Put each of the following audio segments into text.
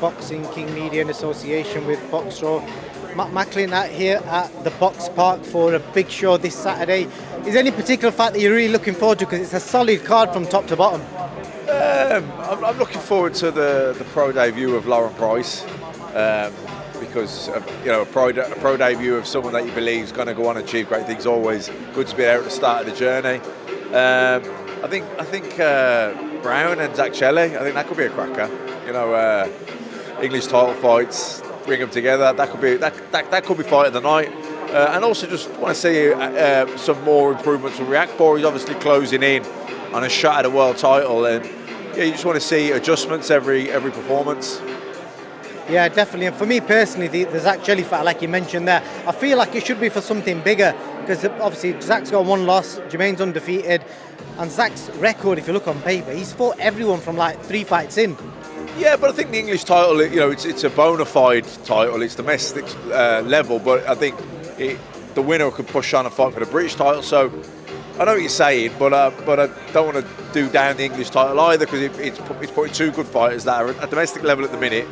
Boxing King Media in association with Boxro. Macklin out here at the Box Park for a big show this Saturday. Is there any particular fight that you're really looking forward to? Because it's a solid card from top to bottom. I'm looking forward to the pro debut of Lauren Price, because a pro debut of someone that you believe is going to go on and achieve great things. Always good to be there at the start of the journey. I think Brown and Zach Shelley, I think that could be a cracker. English title fights, bring them together. That could be fight of the night. And also just want to see some more improvements from Reactbor. He's obviously closing in on a shot at a world title, and you just want to see adjustments every performance. Yeah, definitely. And for me personally, the Zach Shelley fight, like you mentioned there, I feel like it should be for something bigger, because obviously Zach's got one loss, Jermaine's undefeated, and Zach's record, if you look on paper, he's fought everyone from like 3 fights in. Yeah, but I think the English title, it's a bona fide title, it's domestic level, but I think the winner could push on a fight for the British title. So I know what you're saying, but I don't want to do down the English title either, because it's putting two good fighters that are at domestic level at the minute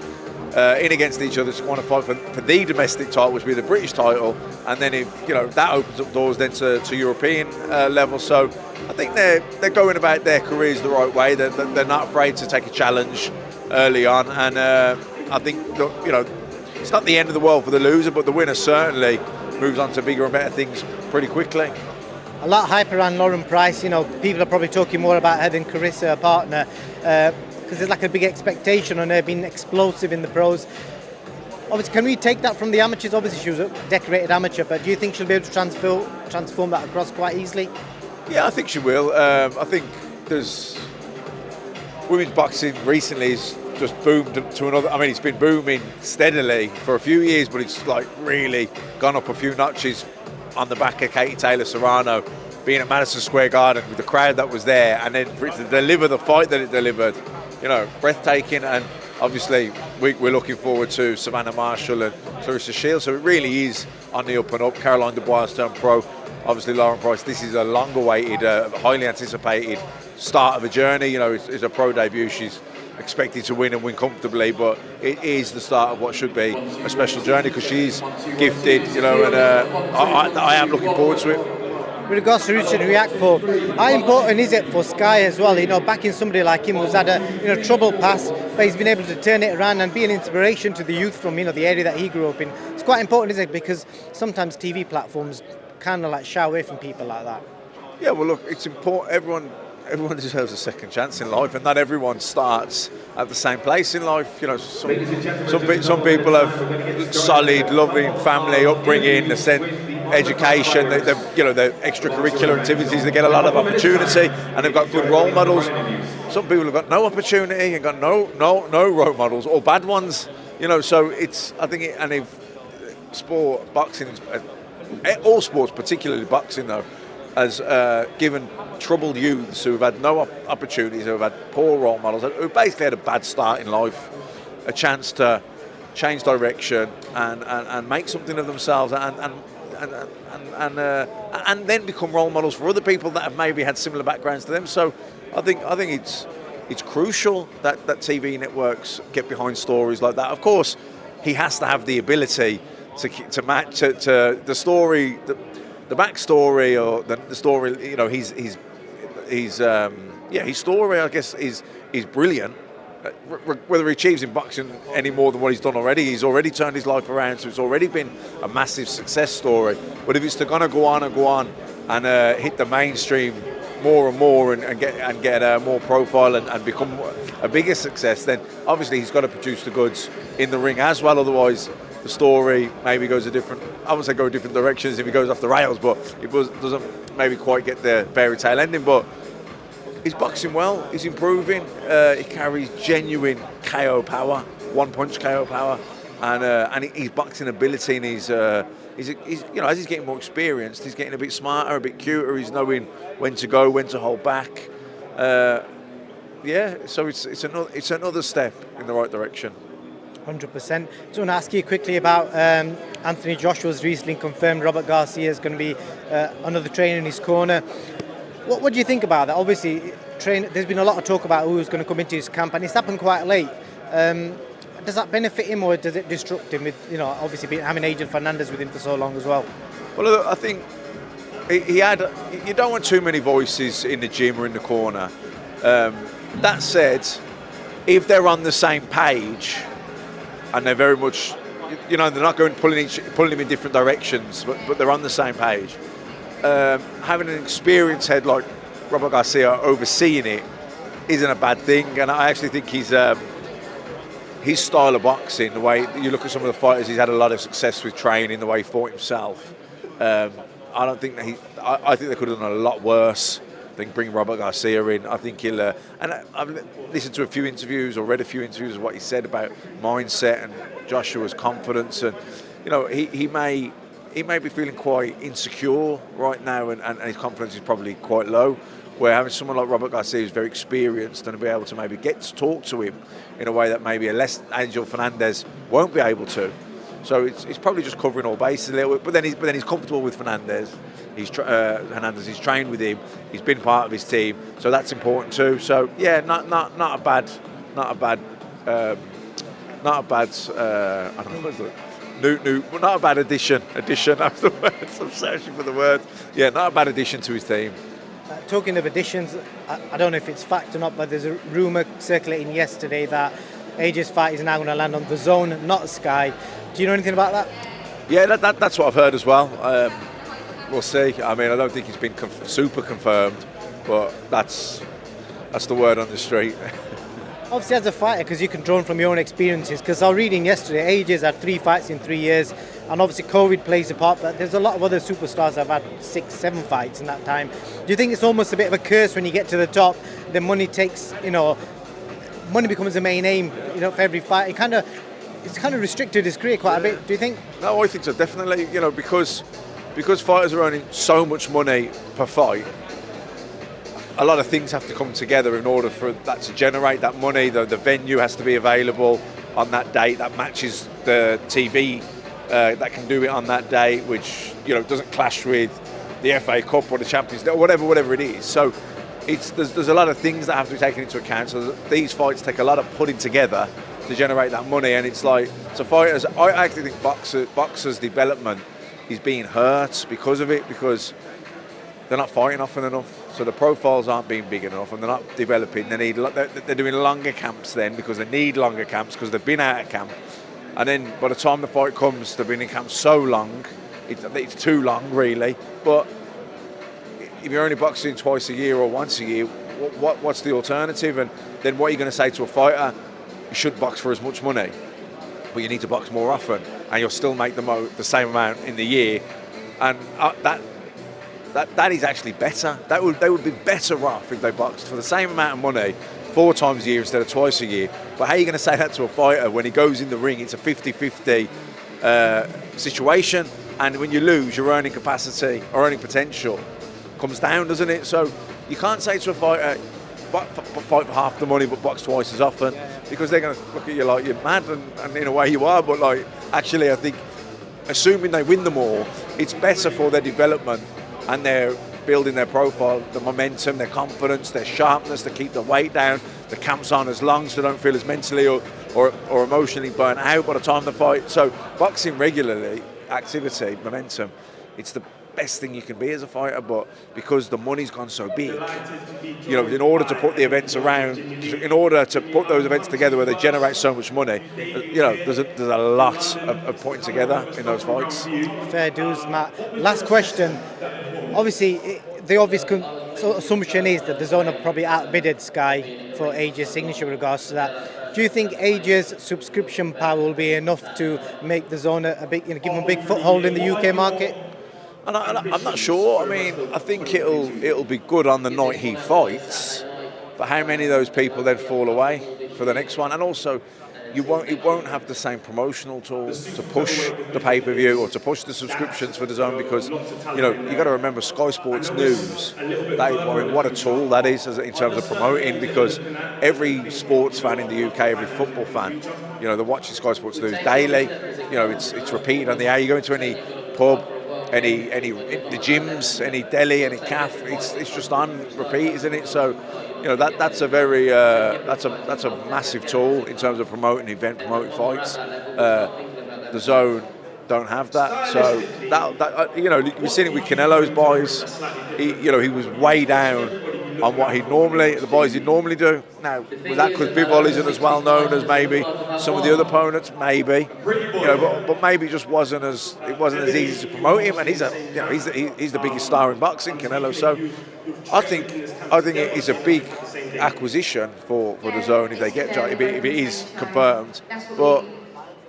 in against each other to want to fight for the domestic title, which would be the British title, and then if that opens up doors then to European level. So I think they're going about their careers the right way. They're not afraid to take a challenge early on, and I think it's not the end of the world for the loser, but the winner certainly moves on to bigger and better things pretty quickly. A lot of hype around Lauren Price. People are probably talking more about her than Carissa, her partner, because there's like a big expectation on her being explosive in the pros. Obviously, can we take that from the amateurs? Obviously, she was a decorated amateur, but do you think she'll be able to transform that across quite easily? Yeah, I think she will. I think there's women's boxing recently has just boomed to another. I mean, it's been booming steadily for a few years, but it's like really gone up a few notches on the back of Katie Taylor-Serrano being at Madison Square Garden with the crowd that was there, and then for it to deliver the fight that it delivered, breathtaking. And obviously we're looking forward to Savannah Marshall and Clarissa Shields, so it really is on the up and up. Caroline Dubois turned pro, obviously Lauren Price. This is a long awaited, highly anticipated start of a journey. It's a pro debut. She's expected to win and win comfortably, but it is the start of what should be a special journey, because she's gifted, and I am looking forward to it. With regards to Richard Reactbor, how important is it for Sky as well? Backing somebody like him who's had a troubled past, but he's been able to turn it around and be an inspiration to the youth from the area that he grew up in. It's quite important, isn't it? Because sometimes TV platforms kind of like shy away from people like that. Yeah, well, look, it's important. Everyone deserves a second chance in life, and not everyone starts at the same place in life. Some people have solid, loving family upbringing, education, they're extracurricular activities. They get a lot of opportunity, and they've got good role models. Some people have got no opportunity and got no role models, or bad ones. So I think, and if sport, boxing, all sports, particularly boxing though, has given troubled youths who have had no opportunities, who have had poor role models, who basically had a bad start in life, a chance to change direction and make something of themselves and then become role models for other people that have maybe had similar backgrounds to them. So I think it's crucial that TV networks get behind stories like that. Of course, he has to have the ability to match to the story, the backstory, or the story. His story, I guess, is brilliant. Whether he achieves in boxing any more than what he's done already, he's already turned his life around, so it's already been a massive success story. But if it's going to go on and hit the mainstream more and more and get more profile and become a bigger success, then obviously he's got to produce the goods in the ring as well. Otherwise, the story maybe goes I wouldn't say go different directions if he goes off the rails, but it doesn't maybe quite get the fairy tale ending. But he's boxing well, he's improving, he carries genuine KO power, one punch KO power, and his boxing ability, and he's as he's getting more experienced, he's getting a bit smarter, a bit cuter, he's knowing when to go, when to hold back. So it's another step in the right direction. 100%. Just want to ask you quickly about Anthony Joshua's recently confirmed Robert Garcia is going to be another trainer in his corner. What do you think about that? Obviously, there's been a lot of talk about who's going to come into his camp, and it's happened quite late. Does does that benefit him or does it disrupt him? With obviously having Adrian Fernandez with him for so long as well. Well, look, I think he had. You don't want too many voices in the gym or in the corner. That said, if they're on the same page and they're very much, they're not pulling him in different directions, but they're on the same page. Having an experienced head like Robert Garcia overseeing it isn't a bad thing, and I actually think his style of boxing, the way you look at some of the fighters, he's had a lot of success with training, the way he fought himself. I don't think that I think they could have done a lot worse than bring Robert Garcia in. I think he'll, and I've listened to a few interviews or read a few interviews of what he said about mindset and Joshua's confidence, and he may be feeling quite insecure right now, and his confidence is probably quite low. Where having someone like Robert Garcia who's very experienced and be able to maybe get to talk to him in a way that maybe a less Angel Fernandez won't be able to. So it's probably just covering all bases a little bit. But then he's comfortable with Fernandez. He's trained with him. He's been part of his team, so that's important too. So yeah, not a bad. I don't know what not a bad addition. That's the word. I'm searching for the word. Yeah, not a bad addition to his team. Talking of additions, I don't know if it's fact or not, but there's a rumour circulating yesterday that AJ's fight is now going to land on DAZN, not Sky. Do you know anything about that? Yeah, that's what I've heard as well. We'll see. I mean, I don't think it's been super confirmed, but that's the word on the street. Obviously, as a fighter, because you can draw from your own experiences, because I was reading yesterday, AJ's had 3 fights in 3 years, and obviously COVID plays a part, but there's a lot of other superstars that have had 6, 7 fights in that time. Do you think it's almost a bit of a curse when you get to the top, the money takes, money becomes the main aim, for every fight? It's kind of restricted his career quite a bit, do you think? No, I think so, definitely, because fighters are earning so much money per fight, a lot of things have to come together in order for that to generate that money. The venue has to be available on that date that matches the TV that can do it on that day, which doesn't clash with the FA Cup or the Champions League or whatever it is. So there's a lot of things that have to be taken into account. So these fights take a lot of putting together to generate that money, and it's like, so fighters, I actually think boxers' development is being hurt because of it, because they're not fighting often enough, so the profiles aren't being big enough, and they're not developing. They're doing longer camps then, because they need longer camps because they've been out of camp, and then by the time the fight comes, they've been in camp so long, it's too long really. But if you're only boxing twice a year or once a year, what's the alternative? And then what are you going to say to a fighter? You should box for as much money, but you need to box more often, and you'll still make the same amount in the year, and that is actually better. They would be better off if they boxed for the same amount of money 4 times a year instead of twice a year. But how are you going to say that to a fighter when he goes in the ring? It's a 50-50 situation, and when you lose, your earning capacity or earning potential comes down, doesn't it? So you can't say to a fighter, fight for half the money but box twice as often, because they're going to look at you like you're mad, and in a way you are. But actually, I think, assuming they win them all, it's better for their development, and they're building their profile, the momentum, their confidence, their sharpness, to keep the weight down. The camps aren't as long, so they don't feel as mentally or emotionally burnt out by the time they fight. So boxing regularly, activity, momentum, it's the best thing you can be as a fighter. But because the money's gone so big, in order to put the events around, in order to put those events together where they generate so much money, there's a lot of putting together in those fights. Fair dues, Matt. Last question. Obviously, the obvious assumption is that DAZN have probably outbidded Sky for AJ's signature with regards to that. Do you think AJ's subscription power will be enough to make DAZN a big, give him a big foothold in the UK market? I'm not sure. I mean, I think it'll be good on the night he fights, but how many of those people then fall away for the next one? And also, it won't have the same promotional tools to push the pay-per-view or to push the subscriptions for DAZN, because you got to remember Sky Sports News. What a tool that is in terms of promoting, because every sports fan in the UK, every football fan, they're watching Sky Sports News daily. It's repeated on the air. You go into any pub, any the gyms, any deli, any calf. It's just on repeat, isn't it? So, that's a very that's a massive tool in terms of promoting promoting fights. The Zone don't have that, so we've seen it with Canelo's boys. He was way down on what the boys he'd normally do. Now, was that because Bivol isn't as well known as maybe some of the other opponents? Maybe, but maybe it just wasn't as easy to promote him. And he's the biggest star in boxing, Canelo. So I think it's a big acquisition for the Zone if they get if it is confirmed. But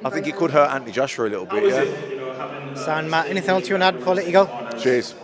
I think it could hurt Anthony Joshua a little bit. Yeah. Sound, Matt. Anything else you want to add before I let you go? Cheers.